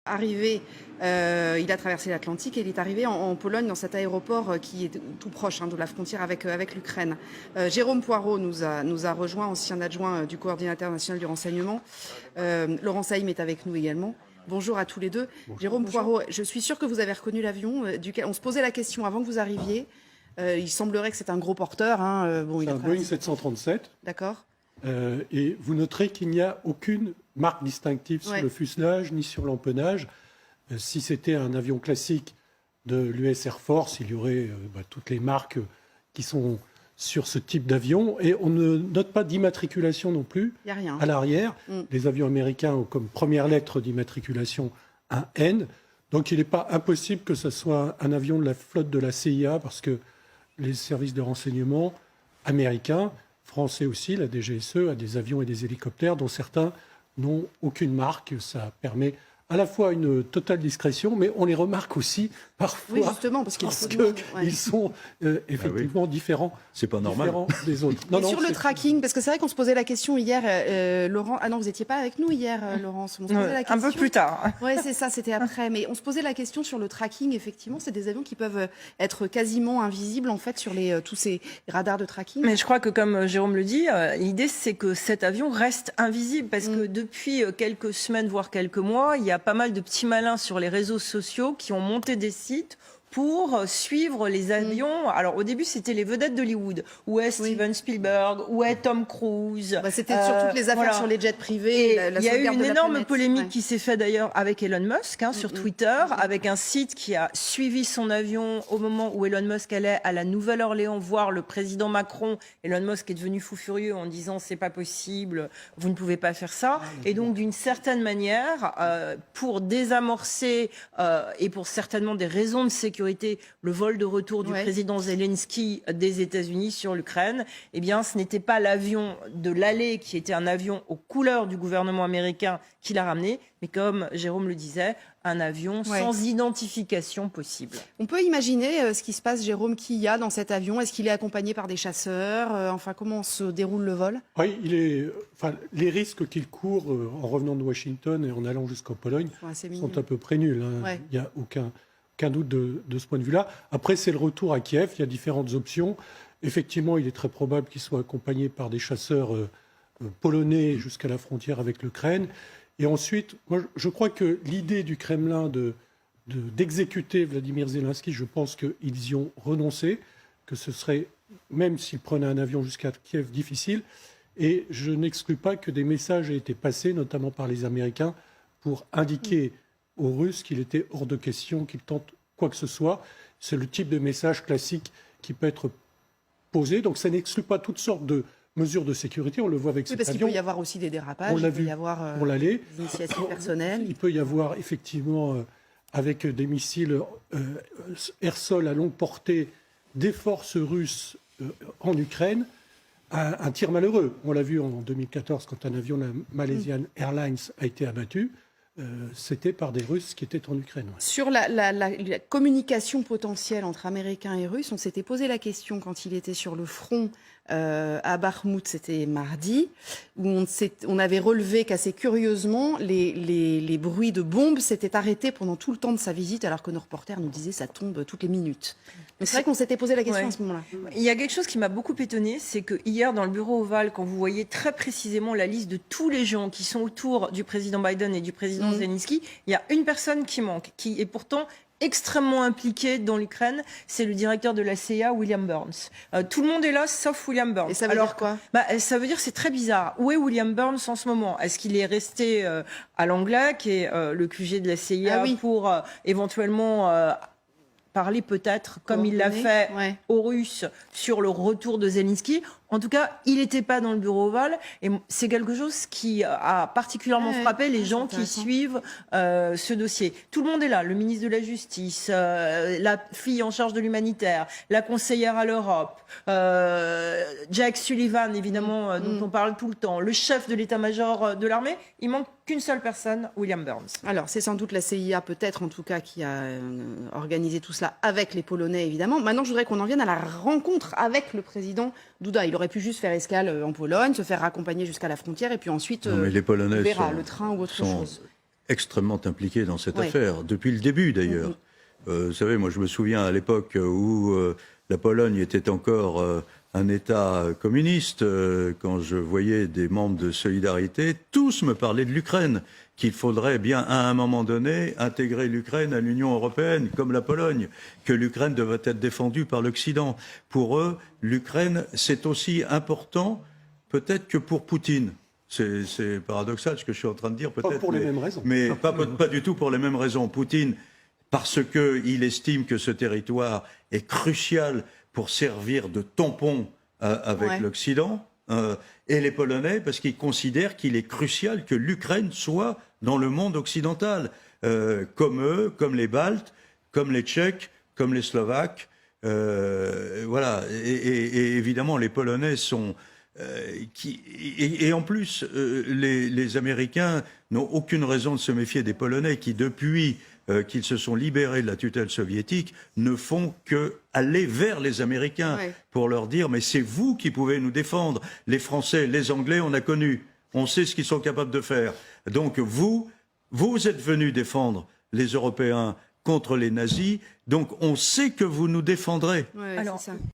arrivé, il a traversé l'Atlantique et il est arrivé en Pologne, dans cet aéroport qui est tout proche de la frontière avec l'Ukraine. Jérôme Poirot nous a rejoint, ancien adjoint du coordinateur national du renseignement. Laurent Saïm est avec nous également. Bonjour à tous les deux. Bonjour. Jérôme Poirot, je suis sûr que vous avez reconnu l'avion duquel on se posait la question avant que vous arriviez. Il semblerait que c'est un gros porteur. C'est un Boeing 737. D'accord. Et vous noterez qu'il n'y a aucune marque distinctive sur le fuselage ni sur l'empennage. Si c'était un avion classique de l'US Air Force, il y aurait toutes les marques qui sont sur ce type d'avion. Et on ne note pas d'immatriculation non plus à l'arrière. Les avions américains ont comme première lettre d'immatriculation un N. Donc il n'est pas impossible que ce soit un avion de la flotte de la CIA, parce que les services de renseignement américains, français aussi, la DGSE, a des avions et des hélicoptères dont certains n'ont aucune marque. Ça permet à la fois une totale discrétion, mais on les remarque aussi parfois parce qu'ils sont effectivement différents. C'est pas normal. Des autres. Sur le tracking, parce que c'est vrai qu'on se posait la question hier, Laurent. Ah non, vous n'étiez pas avec nous hier, Laurence. On se posait la question. Un peu plus tard. Oui, c'est ça, c'était après. Mais on se posait la question sur le tracking. Effectivement, c'est des avions qui peuvent être quasiment invisibles en fait sur tous ces radars de tracking. Mais je crois que, comme Jérôme le dit, l'idée c'est que cet avion reste invisible, parce que depuis quelques semaines, voire quelques mois, il y a pas mal de petits malins sur les réseaux sociaux qui ont monté des sites pour suivre les avions. Alors au début c'était les vedettes d'Hollywood. Où est Steven Spielberg? Où est Tom Cruise? C'était sur toutes les affaires sur les jets privés. Il y a eu une énorme polémique qui s'est faite d'ailleurs avec Elon Musk sur Twitter, avec un site qui a suivi son avion au moment où Elon Musk allait à la Nouvelle-Orléans voir le président Macron. Elon Musk est devenu fou furieux en disant c'est pas possible, vous ne pouvez pas faire ça. Et donc d'une certaine manière, pour désamorcer et pour certainement des raisons de sécurité, le vol de retour du président Zelensky des États-Unis sur l'Ukraine, eh bien, ce n'était pas l'avion de l'aller qui était un avion aux couleurs du gouvernement américain qui l'a ramené, mais comme Jérôme le disait, un avion sans identification possible. On peut imaginer ce qui se passe, Jérôme, qui y a dans cet avion. Est-ce qu'il est accompagné par des chasseurs? Comment se déroule le vol? Oui, les risques qu'il court en revenant de Washington et en allant jusqu'en Pologne sont à peu près nuls. Il n'y a aucun doute de ce point de vue-là. Après, c'est le retour à Kiev. Il y a différentes options. Effectivement, il est très probable qu'il soit accompagné par des chasseurs polonais jusqu'à la frontière avec l'Ukraine. Et ensuite, moi, je crois que l'idée du Kremlin d'exécuter Vladimir Zelensky, je pense qu'ils y ont renoncé, que ce serait, même s'ils prenaient un avion jusqu'à Kiev, difficile. Et je n'exclus pas que des messages aient été passés, notamment par les Américains, pour indiquer aux Russes qu'il était hors de question qu'ils tentent quoi que ce soit. C'est le type de message classique qui peut être posé. Donc ça n'exclut pas toutes sortes de mesures de sécurité. On le voit avec cet avion. Parce qu'il peut y avoir aussi des dérapages, il peut y avoir des initiatives personnelles. Il peut y avoir effectivement, avec des missiles air-sol à longue portée, des forces russes en Ukraine, un tir malheureux. On l'a vu en 2014 quand un avion de la Malaysian Airlines a été abattu. C'était par des Russes qui étaient en Ukraine. Sur la communication potentielle entre Américains et Russes, on s'était posé la question quand il était sur le front à Bakhmout, c'était mardi, où on avait relevé qu'assez curieusement, les bruits de bombes s'étaient arrêtés pendant tout le temps de sa visite, alors que nos reporters nous disaient ça tombe toutes les minutes. Donc c'est vrai qu'on s'était posé la question à ce moment-là. Il y a quelque chose qui m'a beaucoup étonnée, c'est que hier dans le bureau ovale, quand vous voyez très précisément la liste de tous les gens qui sont autour du président Biden et du président Zelensky, il y a une personne qui manque, qui est pourtant extrêmement impliqué dans l'Ukraine, c'est le directeur de la CIA, William Burns. Tout le monde est là, sauf William Burns. Et ça veut dire quoi? Ça veut dire c'est très bizarre. Où est William Burns en ce moment? Est-ce qu'il est resté à l'Anglais, qui est le QG de la CIA, pour éventuellement parler peut-être, comme il l'a fait aux Russes, sur le retour de Zelensky? En tout cas, il n'était pas dans le bureau ovale. Et c'est quelque chose qui a particulièrement frappé les gens qui suivent ce dossier. Tout le monde est là. Le ministre de la Justice, la fille en charge de l'humanitaire, la conseillère à l'Europe, Jack Sullivan, évidemment, dont on parle tout le temps, le chef de l'état-major de l'armée. Il manque qu'une seule personne, William Burns. Alors, c'est sans doute la CIA, peut-être, en tout cas, qui a organisé tout cela avec les Polonais, évidemment. Maintenant, je voudrais qu'on en vienne à la rencontre avec le président Duda. Il aurait pu juste faire escale en Pologne, se faire raccompagner jusqu'à la frontière et puis ensuite les Polonais on verra le train ou autre chose. extrêmement impliqués dans cette affaire, depuis le début d'ailleurs. Vous savez, moi je me souviens à l'époque où la Pologne était encore un État communiste, quand je voyais des membres de Solidarité, tous me parlaient de l'Ukraine, qu'il faudrait bien à un moment donné intégrer l'Ukraine à l'Union européenne, comme la Pologne, que l'Ukraine devrait être défendue par l'Occident. Pour eux, l'Ukraine, c'est aussi important peut-être que pour Poutine. C'est paradoxal ce que je suis en train de dire, peut-être. Pas pour les mêmes raisons. Mais pas du tout pour les mêmes raisons. Poutine, parce qu'il estime que ce territoire est crucial pour servir de tampon avec l'Occident, et les Polonais, parce qu'ils considèrent qu'il est crucial que l'Ukraine soit dans le monde occidental, comme eux, comme les Baltes, comme les Tchèques, comme les Slovaques. Voilà. Et évidemment, les Polonais sont... et en plus, les Américains n'ont aucune raison de se méfier des Polonais qui, depuis qu'ils se sont libérés de la tutelle soviétique, ne font que aller vers les Américains pour leur dire « mais c'est vous qui pouvez nous défendre. Les Français, les Anglais, on a connu. On sait ce qu'ils sont capables de faire. Donc vous êtes venus défendre les Européens contre les nazis, donc on sait que vous nous défendrez. » Alors,